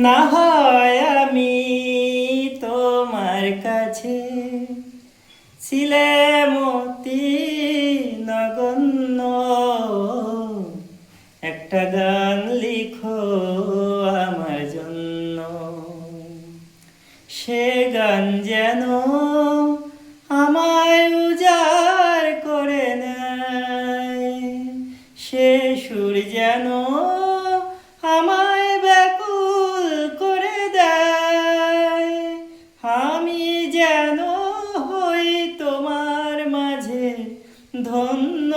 না হয় আমি তোমার কাছে ছিলে মতি নগণ্য, একটা গান লিখো আমার জন্য। সে গান যেন আমায় উজাড় করে নেয়, সে সুর যেন আমায় ব্যাকুল করে দেয়। আমি যেন হই তোমার মাঝে ধন্য,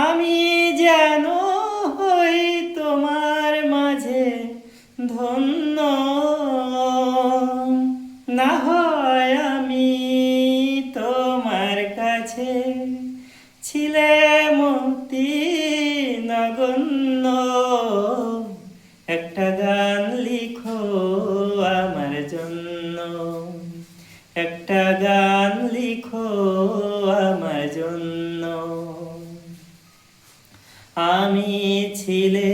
আমি যেন হই তোমার মাঝে ধন্য। না হয় আমি তোমার কাছে ছিলে মতি নগণ্য, একটা গান লিখো আমার জন্য, একটা গান লিখো আমার জন্য। আমি ছিলে